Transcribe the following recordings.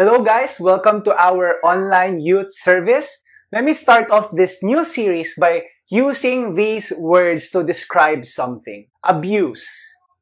Hello guys, welcome to our online youth service. Let me start off this new series by using these words to describe something. Abuse,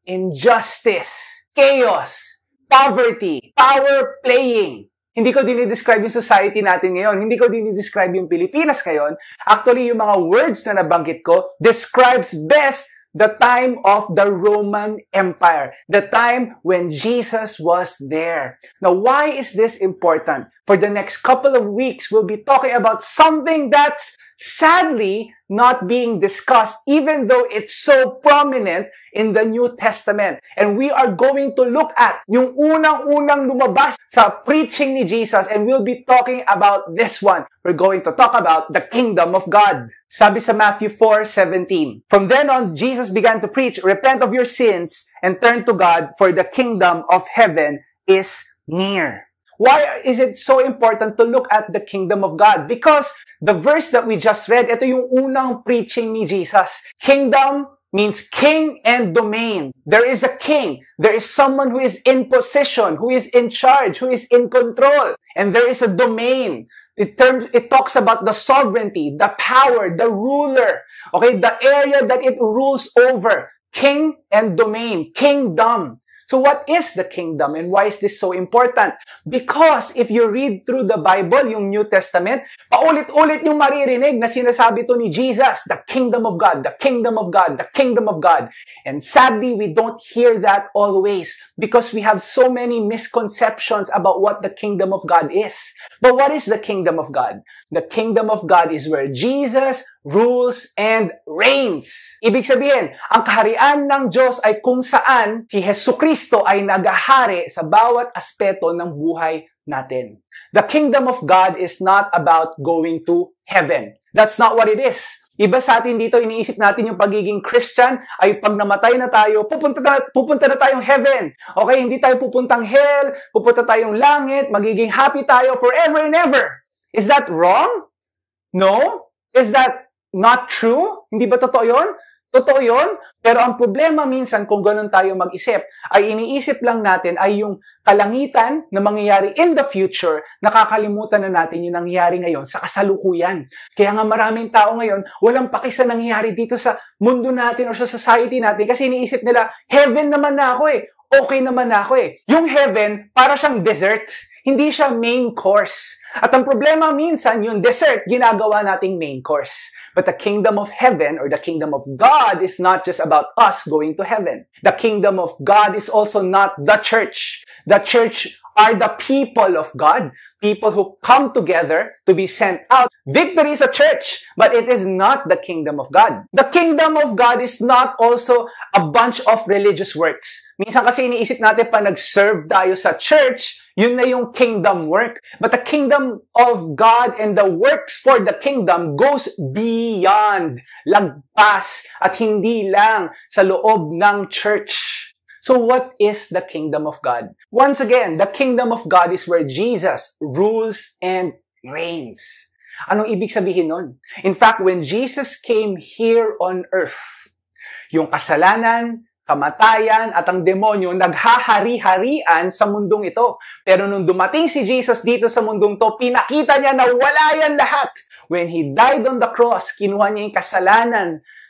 injustice, chaos, poverty, power playing. Hindi ko dinidescribe yung society natin ngayon. Hindi ko dinidescribe yung Pilipinas ngayon. Actually, yung mga words na nabanggit ko describes best the time of the Roman Empire, the time when Jesus was there. Now, why is this important? For the next couple of weeks, we'll be talking about something that's sadly not being discussed, even though it's so prominent in the New Testament. And we are going to look at yung unang-unang lumabas sa preaching ni Jesus, and we'll be talking about this one. We're going to talk about the kingdom of God. Sabi sa Matthew 4:17. From then on, Jesus began to preach, "Repent of your sins and turn to God, for the kingdom of heaven is near." Why is it so important to look at the kingdom of God? Because the verse that we just read, ito yung unang preaching ni Jesus. Kingdom means king and domain. There is a king. There is someone who is in position, who is in charge, who is in control. And there is a domain. It talks about the sovereignty, the power, the ruler. Okay, the area that it rules over. King and domain. Kingdom. So what is the kingdom and why is this so important? Because if you read through the Bible, yung New Testament, paulit-ulit yung maririnig na sinasabi to ni Jesus, the kingdom of God, the kingdom of God, the kingdom of God. And sadly, we don't hear that always because we have so many misconceptions about what the kingdom of God is. But what is the kingdom of God? The kingdom of God is where Jesus rules and reigns. Ibig sabihin, ang kaharian ng Diyos ay kung saan si Jesucristo ay nagahari sa bawat aspeto ng buhay natin. The kingdom of God is not about going to heaven. That's not what it is. Iba sa atin dito, iniisip natin yung pagiging Christian ay pag namatay na tayo, pupunta na tayong heaven. Okay, hindi tayo pupuntang hell, pupunta tayong langit, magiging happy tayo forever and ever. Is that wrong? No? Is that not true? Hindi ba totoo yun? Totoo yun, pero ang problema minsan kung ganun tayo mag-isip, ay iniisip lang natin ay yung kalangitan na mangyayari in the future, nakakalimutan na natin yung nangyayari ngayon sa kasalukuyan. Kaya nga maraming tao ngayon, walang paki sa nangyayari dito sa mundo natin o sa society natin kasi iniisip nila, heaven naman na ako eh, okay naman na ako eh. Yung heaven, para siyang dessert, hindi siya main course. At ang problema minsan, yung dessert, ginagawa nating main course. But the kingdom of heaven or the kingdom of God is not just about us going to heaven. The kingdom of God is also not the church. The church are the people of God, people who come together to be sent out. Victory is a church, but it is not the kingdom of God. The kingdom of God is not also a bunch of religious works. Minsan kasi iniisip natin pa nag-serve tayo sa church, yun na yung kingdom work. But the kingdom of God and the works for the kingdom goes beyond, lagpas, at hindi lang sa loob ng church. So what is the kingdom of God? Once again, the kingdom of God is where Jesus rules and reigns. Anong ibig sabihin nun? In fact, when Jesus came here on earth, yung kasalanan, kamatayan at ang demonyo naghahari-harian sa mundong ito. Pero nung dumating si Jesus dito sa mundong to, pinakita niya na wala yan lahat. When He died on the cross, kinuha niya yung kasalanan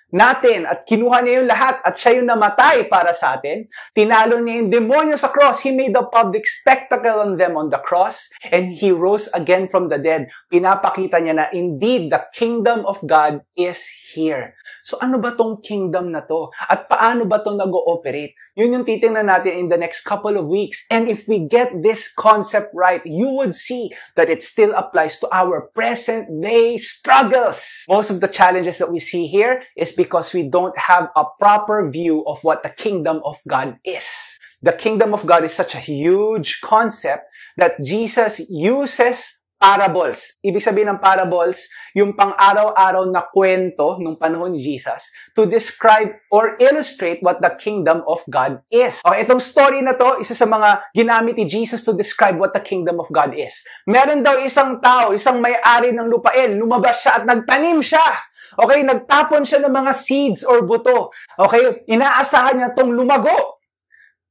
natin at kinuha niya yung lahat at siya yung namatay para sa atin. Tinalo niya yung demonyo sa cross. He made a public spectacle on them on the cross and He rose again from the dead. Pinapakita niya na indeed the kingdom of God is here. So ano ba tong kingdom na to? At paano ba to nag-ooperate? Yun yung titingnan natin in the next couple of weeks. And if we get this concept right, you would see that it still applies to our present day struggles. Most of the challenges that we see here is because we don't have a proper view of what the kingdom of God is. The kingdom of God is such a huge concept that Jesus uses parables. Ibig sabihin ng parables, yung pang-araw-araw na kwento nung panahon ni Jesus to describe or illustrate what the kingdom of God is. Okay, itong story na to, isa sa mga ginamit ni Jesus to describe what the kingdom of God is. Meron daw isang tao, isang may-ari ng lupain, lumabas siya at nagtanim siya. Okay, nagtapon siya ng mga seeds or buto. Okay, inaasahan niya tong lumago.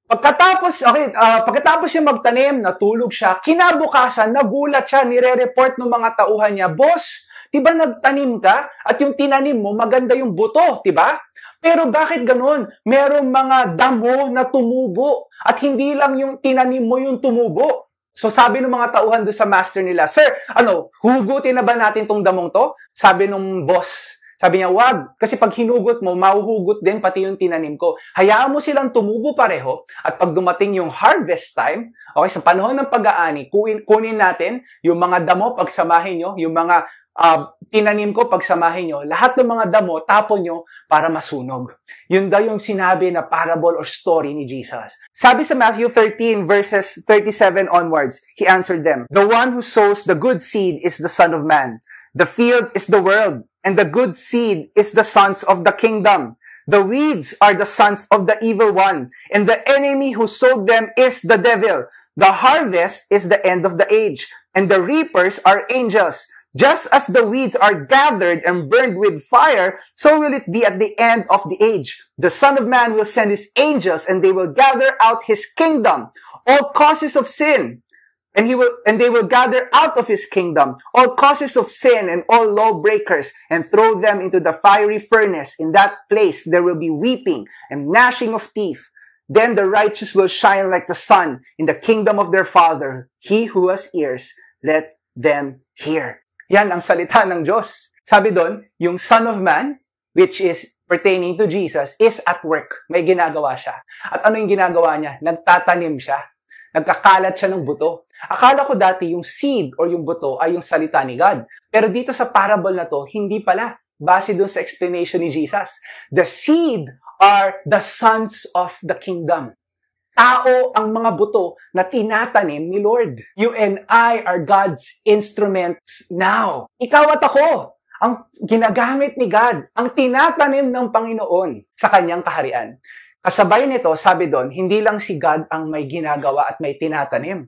Pagkatapos siya magtanim, natulog siya, kinabukasan, nagulat siya, nire-report ng mga tauhan niya, Boss, diba nagtanim ka? At yung tinanim mo, maganda yung buto, diba? Pero bakit ganun? Merong mga damo na tumubo at hindi lang yung tinanim mo yung tumubo. So sabi ng mga tauhan doon sa master nila, Sir, hugutin na ba natin tong damong to? Sabi ng boss, sabi niya, wag. Kasi pag hinugot mo, mahuhugot din pati yung tinanim ko. Hayaan mo silang tumubo pareho. At pag dumating yung harvest time, okay, sa panahon ng pag-aani, kunin natin yung mga damo, pagsamahin nyo, yung mga tinanim ko, pagsamahin nyo, lahat ng mga damo, tapon nyo para masunog. Yun daw yung sinabi na parable or story ni Jesus. Sabi sa Matthew 13 verses 37 onwards, He answered them, The one who sows the good seed is the Son of Man. The field is the world, and the good seed is the sons of the kingdom. The weeds are the sons of the evil one, and the enemy who sowed them is the devil. The harvest is the end of the age, and the reapers are angels. Just as the weeds are gathered and burned with fire, so will it be at the end of the age. The Son of Man will send his angels, and they will gather out his kingdom, all causes of sin. And they will gather out of his kingdom all causes of sin and all lawbreakers and throw them into the fiery furnace. In that place there will be weeping and gnashing of teeth. Then the righteous will shine like the sun in the kingdom of their Father. He who has ears, let them hear. Yan ang salita ng Diyos. Sabi doon, yung Son of Man, which is pertaining to Jesus, is at work. May ginagawa siya. At ano yung ginagawa niya? Nagtatanim siya. Nagkakalat siya ng buto. Akala ko dati yung seed or yung buto ay yung salita ni God. Pero dito sa parable na to, hindi pala. Base dun sa explanation ni Jesus. The seed are the sons of the kingdom. Tao ang mga buto na tinatanim ni Lord. You and I are God's instruments now. Ikaw at ako, ang ginagamit ni God, ang tinatanim ng Panginoon sa kanyang kaharian. Kasabay nito, sabi doon, hindi lang si God ang may ginagawa at may tinatanim.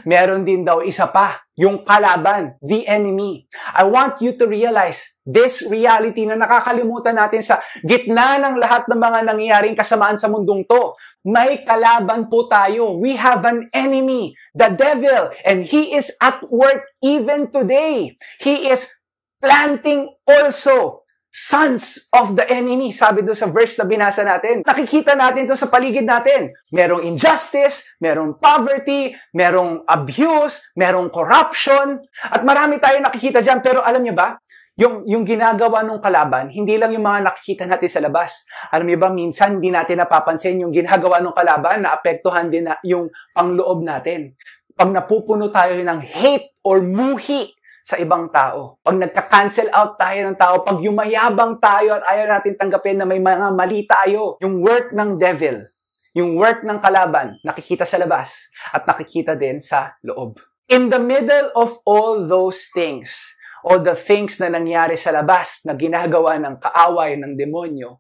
Meron din daw isa pa, yung kalaban, the enemy. I want you to realize this reality na nakakalimutan natin sa gitna ng lahat ng mga nangyayaring kasamaan sa mundong to. May kalaban po tayo. We have an enemy, the devil, and he is at work even today. He is planting also sons of the enemy, sabi doon sa verse na binasa natin. Nakikita natin to sa paligid natin. Merong injustice, merong poverty, merong abuse, merong corruption, at marami tayo nakikita dyan. Pero alam niyo ba, yung ginagawa ng kalaban, hindi lang yung mga nakikita natin sa labas. Alam niyo ba, minsan hindi natin napapansin yung ginagawa ng kalaban, naapektuhan din na yung pangloob natin. Pag napupuno tayo ng hate or muhi sa ibang tao. Pag nagka-cancel out tayo ng tao, pag yumayabang tayo at ayaw natin tanggapin na may mga mali tayo, yung work ng devil, yung work ng kalaban, nakikita sa labas at nakikita din sa loob. In the middle of all those things, all the things na nangyari sa labas na ginagawa ng kaaway ng demonyo,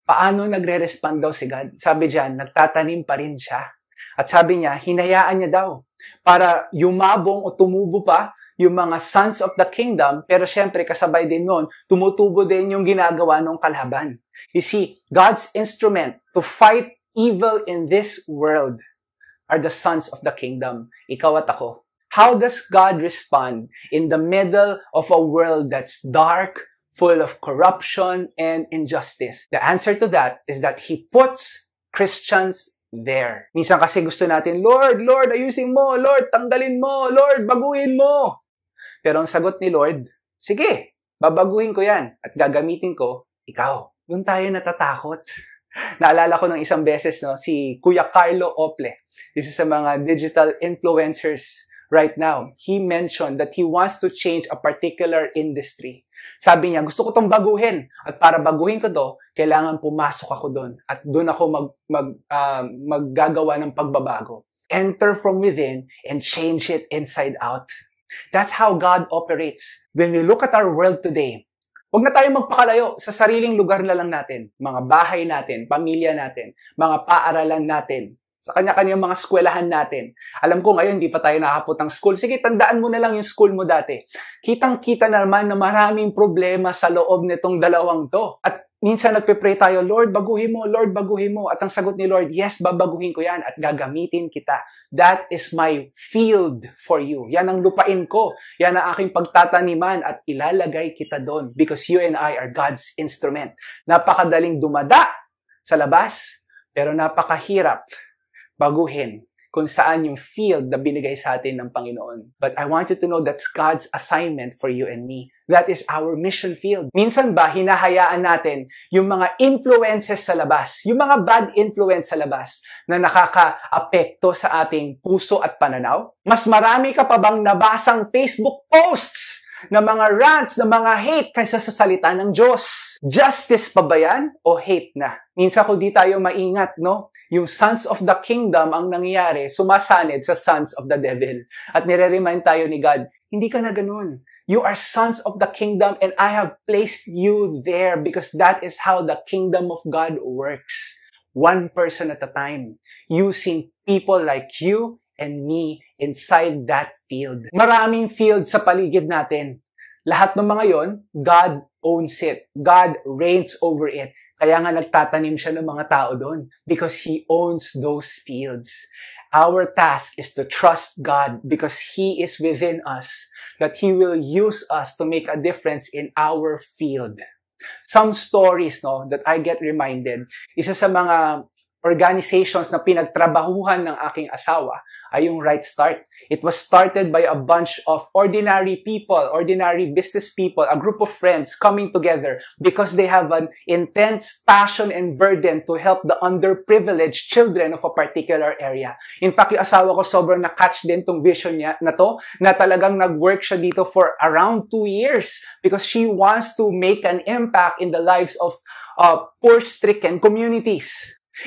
paano nagre-respond daw si God? Sabi diyan, nagtatanim pa rin siya. At sabi niya, hinayaan niya daw para yumabong o tumubo pa yung mga sons of the kingdom, pero syempre kasabay din nun, tumutubo din yung ginagawa ng kalaban. You see, God's instrument to fight evil in this world are the sons of the kingdom. Ikaw at ako. How does God respond in the middle of a world that's dark, full of corruption and injustice? The answer to that is that He puts Christians there. Minsan kasi gusto natin, Lord, ayusin mo. Lord, tanggalin mo. Lord, baguhin mo. Pero ang sagot ni Lord, sige, babaguhin ko yan at gagamitin ko ikaw. Doon tayo natatakot. Naalala ko ng isang beses, no, si Kuya Carlo Ople. This is sa mga digital influencers right now. He mentioned that he wants to change a particular industry. Sabi niya, gusto ko tong baguhin. At para baguhin ko to, kailangan pumasok ako doon. At doon ako maggagawa ng pagbabago. Enter from within and change it inside out. That's how God operates. When we look at our world today, huwag na tayo magpakalayo sa sariling lugar na lang natin. Mga bahay natin, pamilya natin, mga paaralan natin, sa kanya-kanyang mga eskwelahan natin. Alam ko ngayon, hindi pa tayo nakakapot ng school. Sige, tandaan mo na lang yung school mo dati. Kitang-kita naman na maraming problema sa loob nitong dalawang to. At minsan nagpe-pray tayo, Lord, baguhin mo, Lord, baguhin mo. At ang sagot ni Lord, yes, babaguhin ko yan at gagamitin kita. That is my field for you. Yan ang lupain ko. Yan ang aking pagtataniman at ilalagay kita doon because you and I are God's instrument. Napakadaling dumada sa labas, pero napakahirap baguhin kung saan yung field na binigay sa atin ng Panginoon. But I want you to know that's God's assignment for you and me. That is our mission field. Minsan ba, hinahayaan natin yung mga influences sa labas, yung mga bad influence sa labas na nakaka-apekto sa ating puso at pananaw? Mas marami ka pa bang nabasang Facebook posts na mga rants, na mga hate kaysa sa salita ng Diyos? Justice pa ba yan o hate na? Minsan kung di tayo maingat, no? Yung sons of the kingdom ang nangyayari, sumasanib sa sons of the devil. At nire-remind tayo ni God, hindi ka na ganun. You are sons of the kingdom and I have placed you there because that is how the kingdom of God works. One person at a time. Using people like you and me inside that field. Maraming field sa paligid natin. Lahat ng mga yon, God owns it. God reigns over it. Kaya nga nagtatanim siya ng mga tao doon because He owns those fields. Our task is to trust God because He is within us, that He will use us to make a difference in our field. Some stories, no, that I get reminded, isa sa mga organizations na pinagtrabahuhan ng aking asawa ay yung Right Start. It was started by a bunch of ordinary people, ordinary business people, a group of friends coming together because they have an intense passion and burden to help the underprivileged children of a particular area. In fact, yung asawa ko sobrang na-catch din tong vision niya na to, na talagang nag-work siya dito for around 2 years because she wants to make an impact in the lives of poor-stricken communities.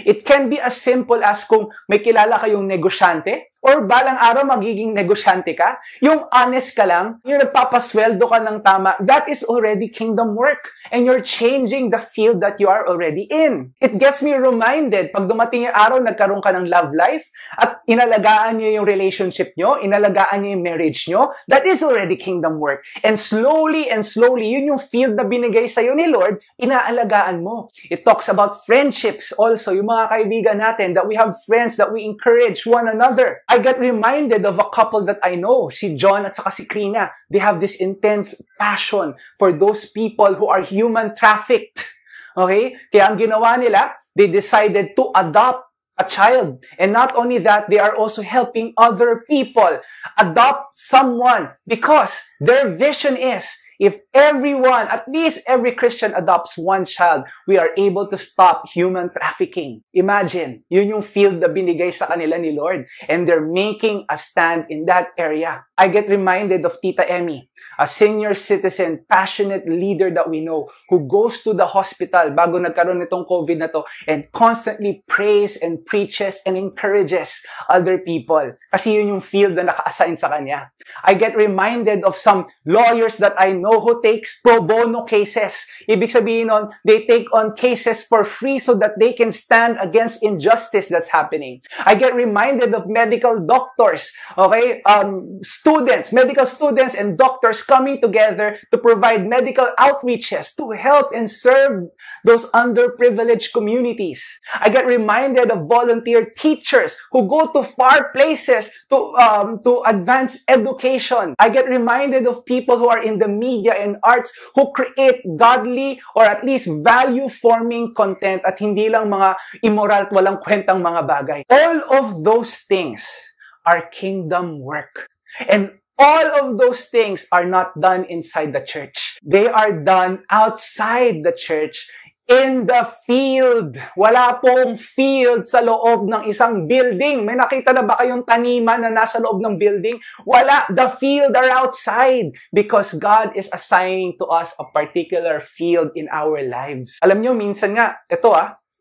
It can be as simple as kung may kilala kayong negosyante or balang araw magiging negosyante ka, yung honest ka lang, yung nagpapasweldo ka ng tama, that is already kingdom work. And you're changing the field that you are already in. It gets me reminded, pag dumating yung araw, nagkaroon ka ng love life, at inalagaan niyo yung relationship nyo, inalagaan niyo yung marriage nyo, that is already kingdom work. And slowly, yun yung field na binigay sa'yo ni Lord, inaalagaan mo. It talks about friendships also, yung mga kaibigan natin, that we have friends, that we encourage one another. I get reminded of a couple that I know, si John at saka si Krina. They have this intense passion for those people who are human trafficked. Okay? Kaya ang ginawa nila, they decided to adopt a child. And not only that, they are also helping other people adopt someone because their vision is, if everyone, at least every Christian adopts one child, we are able to stop human trafficking. Imagine, yun yung field na binigay sa kanila ni Lord. And they're making a stand in that area. I get reminded of Tita Emmy, a senior citizen, passionate leader that we know, who goes to the hospital bago nagkaroon nitong COVID na to and constantly prays and preaches and encourages other people. Kasi yun yung field na naka-assign sa kanya. I get reminded of some lawyers that I know who takes pro bono cases. Ibig sabihin nun, they take on cases for free so that they can stand against injustice that's happening. I get reminded of medical doctors, okay? Medical students and doctors coming together to provide medical outreaches to help and serve those underprivileged communities. I get reminded of volunteer teachers who go to far places to advance education. I get reminded of people who are in the media and arts who create godly or at least value-forming content at hindi lang mga immoral at walang kwentang mga bagay. All of those things are kingdom work. And all of those things are not done inside the church. They are done outside the church, in the field. Wala pong field sa loob ng isang building. May nakita na ba kayong taniman na nasa loob ng building? Wala. The field are outside because God is assigning to us a particular field in our lives. Alam nyo, minsan nga,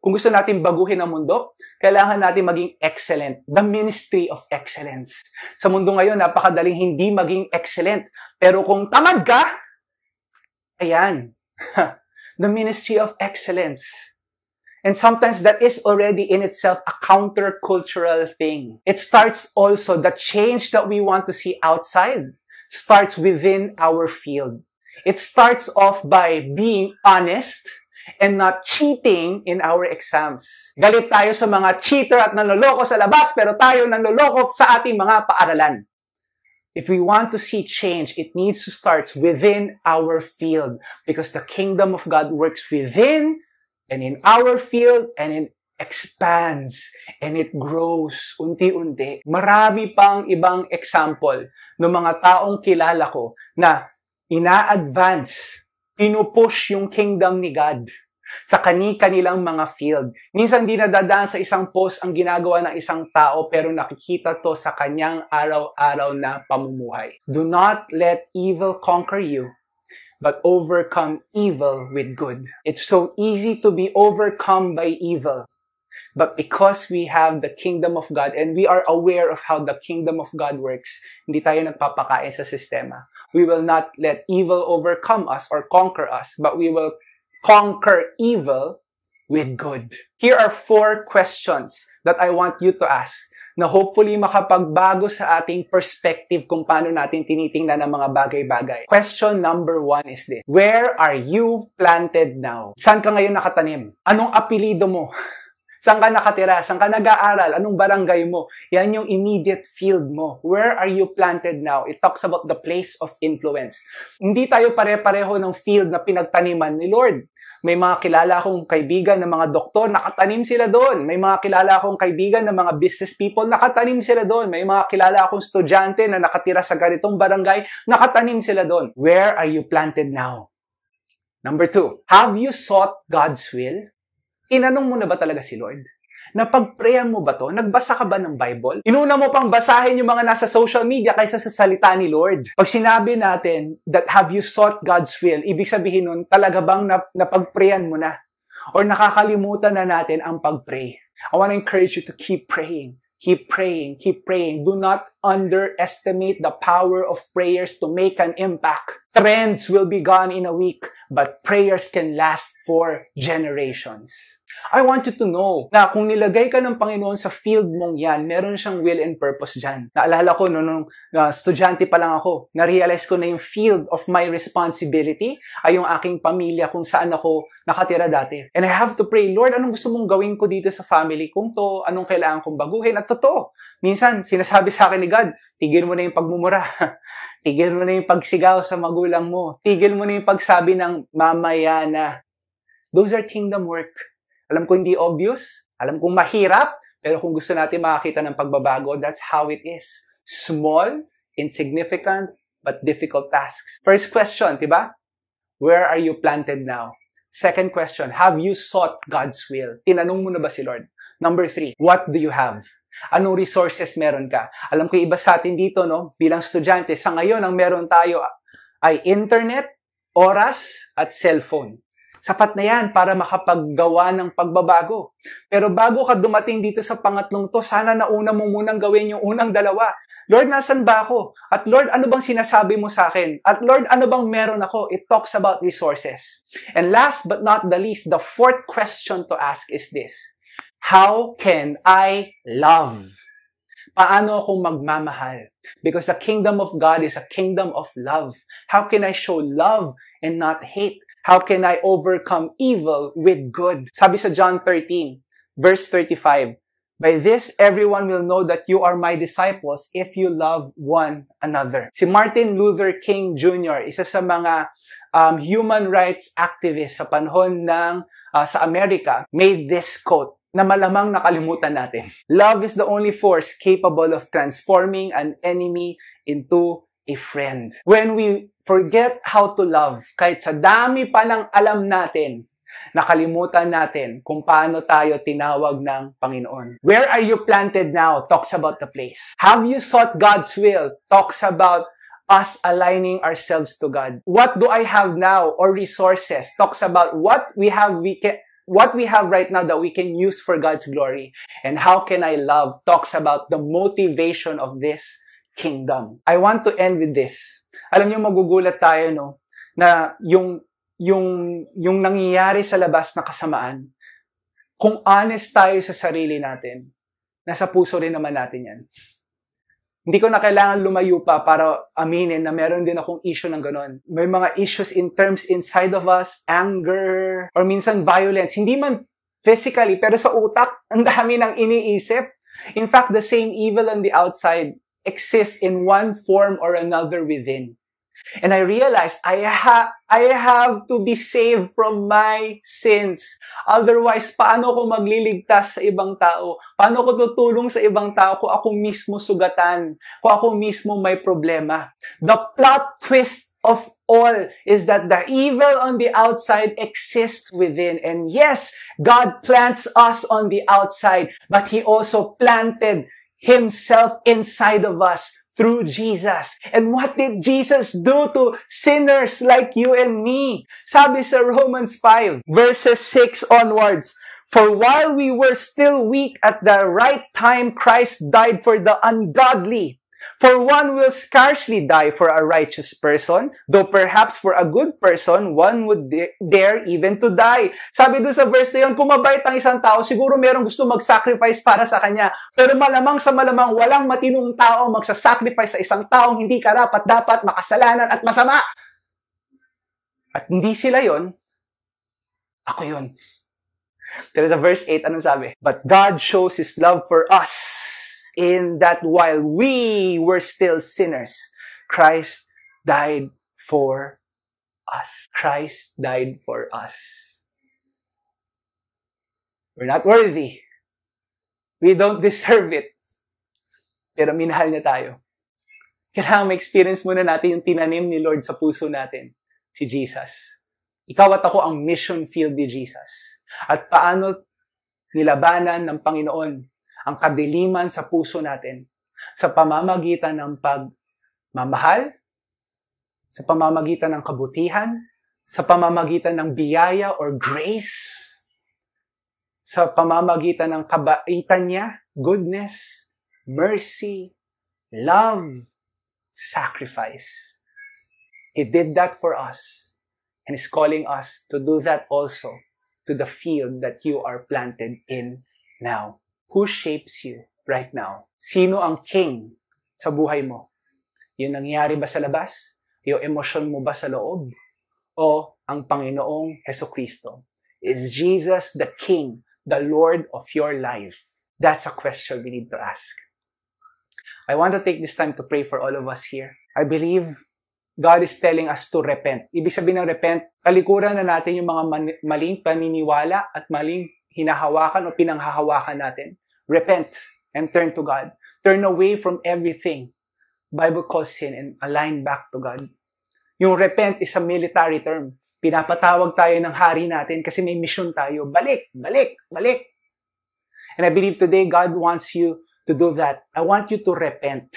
kung gusto natin baguhin ang mundo, kailangan natin maging excellent. The ministry of excellence. Sa mundo ngayon, napakadaling hindi maging excellent. Pero kung tamad ka, ayan. The ministry of excellence. And sometimes that is already in itself a countercultural thing. It starts also, the change that we want to see outside starts within our field. It starts off by being honest and not cheating in our exams. Galit tayo sa mga cheater at nanloloko sa labas, pero tayo nanloloko sa ating mga paaralan. If we want to see change, it needs to start within our field, because the kingdom of God works within and in our field, and it expands and it grows unti-unti. Marami pang ibang example ng mga taong kilala ko na ina-advance, pinupush yung kingdom ni God sa kani-kanilang mga field. Minsan di nadadaan sa isang post ang ginagawa ng isang tao, pero nakikita to sa kanyang araw-araw na pamumuhay. Do not let evil conquer you, but overcome evil with good. It's so easy to be overcome by evil. But because we have the kingdom of God and we are aware of how the kingdom of God works, hindi tayo nagpapakain sa sistema. We will not let evil overcome us or conquer us, but we will conquer evil with good. Here are 4 questions that I want you to ask na hopefully makapagbago sa ating perspective kung paano natin tinitingnan ang mga bagay-bagay. Question number 1 is this: where are you planted now? Saan ka ngayon nakatanim? Anong apelido mo? Saan ka nakatira? Saan ka nag-aaral? Anong barangay mo? Yan yung immediate field mo. Where are you planted now? It talks about the place of influence. Hindi tayo pare-pareho ng field na pinagtaniman ni Lord. May mga kilala akong kaibigan na mga doktor, nakatanim sila doon. May mga kilala akong kaibigan na mga business people, nakatanim sila doon. May mga kilala akong estudyante na nakatira sa ganitong barangay, nakatanim sila doon. Where are you planted now? Number 2, have you sought God's will? Tinanong mo na ba talaga si Lord? Napag-prayan mo ba to? Nagbasa ka ba ng Bible? Inuna mo pang basahin yung mga nasa social media kaysa sa salita ni Lord. Pag sinabi natin that have you sought God's will, ibig sabihin nun, talaga bang napag-prayan mo na? Or nakakalimutan na natin ang pag-pray? I want to encourage you to keep praying. Keep praying. Keep praying. Do not underestimate the power of prayers to make an impact. Trends will be gone in a week, but prayers can last for generations. I want you to know na kung nilagay ka ng Panginoon sa field mong yan, meron siyang will and purpose dyan. Naalala ko, nung estudyante pa lang ako, na-realize ko na yung field of my responsibility ay yung aking pamilya kung saan ako nakatira dati. And I have to pray, Lord, anong gusto mong gawin ko dito sa family kong to? Anong kailangan kong baguhin? At totoo, minsan, sinasabi sa akin ni God, tigil mo na yung pagmumura. Tigil mo na yung pagsigaw sa magulang mo. Tigil mo na yung pagsabi ng mamaya na. Those are kingdom work. Alam ko hindi obvious, alam kong mahirap, pero kung gusto natin makakita ng pagbabago, that's how it is. Small, insignificant, but difficult tasks. First question, diba? Where are you planted now? Second question, have you sought God's will? Tinanong mo na ba si Lord? Number 3, what do you have? Anong resources meron ka? Alam ko iba sa atin dito, no? Bilang estudyante, sa ngayon, ang meron tayo ay internet, oras, at cellphone. Sapat na yan para makapaggawa ng pagbabago. Pero bago ka dumating dito sa pangatlong to, sana nauna mo munang gawin yung unang dalawa. Lord, nasan ba ako? At Lord, ano bang sinasabi mo sa akin? At Lord, ano bang meron ako? It talks about resources. And last but not the least, the 4th question to ask is this: how can I love? Paano akong magmamahal? Because the kingdom of God is a kingdom of love. How can I show love and not hate? How can I overcome evil with good? Sabi sa John 13, verse 35, by this, everyone will know that you are my disciples if you love one another. Si Martin Luther King Jr., isa sa mga human rights activists sa panahon ng sa Amerika, made this quote na malamang nakalimutan natin. Love is the only force capable of transforming an enemy into a friend. When we forget how to love, kahit sa dami pa ng alam natin, nakalimutan natin kung paano tayo tinawag ng Panginoon. Where are you planted now? Talks about the place. Have you sought God's will? Talks about us aligning ourselves to God. What do I have now? Or resources. Talks about what we have right now that we can use for God's glory. And how can I love? Talks about the motivation of this kingdom. I want to end with this. Alam niyo, magugulat tayo, no? Na yung nangyayari sa labas na kasamaan, Kung honest tayo sa sarili natin, nasa puso rin naman natin yan. Hindi ko na kailangan lumayo pa para aminin na meron din akong issue ng ganon. May mga issues in terms inside of us, anger, or minsan violence. Hindi man physically, pero sa utak, ang dami ng iniisip. In fact, the same evil on the outside exists in one form or another within. And I realized I have to be saved from my sins. Otherwise, paano ko magliligtas sa ibang tao? Paano ko tutulong sa ibang tao kung ako mismo sugatan? Kung ako mismo may problema? The plot twist of all is that the evil on the outside exists within. And yes, God plants us on the outside, but He also planted Himself inside of us through Jesus. And what did Jesus do to sinners like you and me? Sabi sa Romans 5, verses 6 onwards, "For while we were still weak, at the right time Christ died for the ungodly. For one will scarcely die for a righteous person, though perhaps for a good person, one would dare even to die." Sabi doon sa verse na yun, kung mabait ang isang tao, siguro merong gusto mag-sacrifice para sa kanya. Pero malamang sa malamang, walang matinong tao magsasacrifice sa isang taong hindi karapat-dapat, makasalanan at masama. At hindi sila yon, ako yun. Pero sa verse 8, anong sabi? "But God shows His love for us, in that while we were still sinners, Christ died for us." Christ died for us. We're not worthy. We don't deserve it. Pero minahal niya tayo. Kailangan ma-experience muna natin yung tinanim ni Lord sa puso natin, si Jesus. Ikaw at ako ang mission field ni Jesus. At paano nilabanan ng Panginoon ang kadiliman sa puso natin sa pamamagitan ng pagmamahal, sa pamamagitan ng kabutihan, sa pamamagitan ng biyaya or grace, sa pamamagitan ng kabaitan niya, goodness, mercy, love, sacrifice. He did that for us and is calling us to do that also to the field that you are planted in now. Who shapes you right now? Sino ang king sa buhay mo? Yung nangyayari ba sa labas? Yung emosyon mo ba sa loob? O ang Panginoong Hesukristo? Is Jesus the King, the Lord of your life? That's a question we need to ask. I want to take this time to pray for all of us here. I believe God is telling us to repent. Ibig sabihin ng repent, talikuran na natin yung mga maling paniniwala at maling hinahawakan o pinanghahawakan natin. Repent and turn to God. Turn away from everything Bible calls sin and align back to God. Yung repent is a military term. Pinapatawag tayo ng hari natin kasi may mission tayo. Balik, balik, balik. And I believe today God wants you to do that. I want you to repent.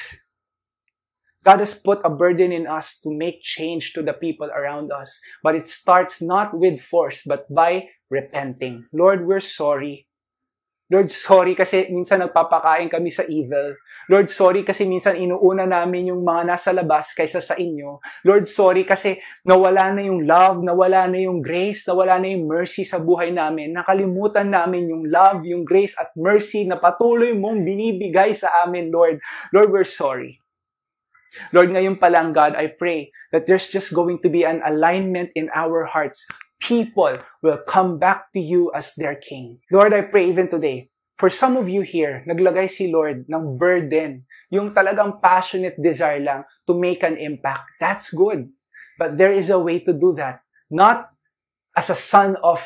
God has put a burden in us to make change to the people around us. But it starts not with force, but by repenting. Lord, we're sorry. Lord, sorry kasi minsan nagpapakain kami sa evil. Lord, sorry kasi minsan inuuna namin yung mga nasa labas kaysa sa inyo. Lord, sorry kasi nawala na yung love, nawala na yung grace, nawala na yung mercy sa buhay namin. Nakalimutan namin yung love, yung grace at mercy na patuloy mong binibigay sa amin, Lord. Lord, we're sorry. Lord, ngayon pa lang, God, I pray that there's just going to be an alignment in our hearts. People will come back to you as their King. Lord, I pray even today, for some of you here, naglagay si Lord ng burden, yung talagang passionate desire lang to make an impact. That's good. But there is a way to do that. Not as a son of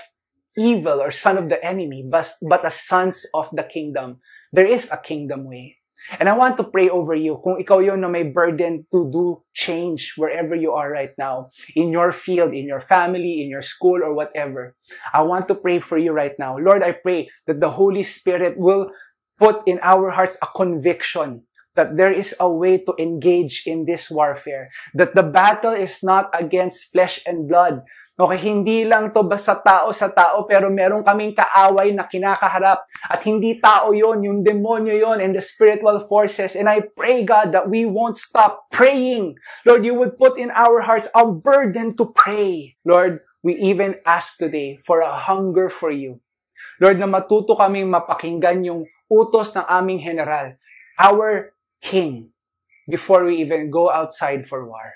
evil or son of the enemy, but as sons of the kingdom. There is a kingdom way. And I want to pray over you. Kung ikaw yun na may burden to do change wherever you are right now, in your field, in your family, in your school, or whatever, I want to pray for you right now. Lord, I pray that the Holy Spirit will put in our hearts a conviction that there is a way to engage in this warfare. That the battle is not against flesh and blood. Okay, hindi lang to basta tao sa tao, pero meron kaming kaaway na kinakaharap. At hindi tao yon, yung demonyo yon, and the spiritual forces. And I pray, God, that we won't stop praying. Lord, you would put in our hearts a burden to pray. Lord, we even ask today for a hunger for you. Lord, na matuto kaming mapakinggan yung utos ng aming general, our King, before we even go outside for war.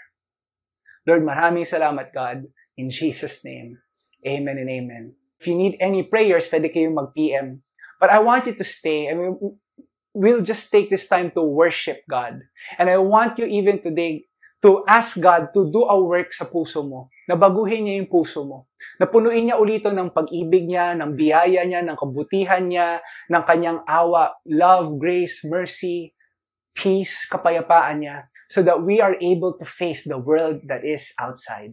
Lord, maraming salamat, God. In Jesus' name, amen and amen. If you need any prayers, pwede kayong mag-PM. But I want you to stay. We'll just take this time to worship God. And I want you even today to ask God to do a work sa puso mo. Na baguhin niya yung puso mo. Na punuin niya ulito ng pag-ibig niya, ng biyaya niya, ng kabutihan niya, ng kanyang awa, love, grace, mercy, peace, kapayapaan niya, so that we are able to face the world that is outside.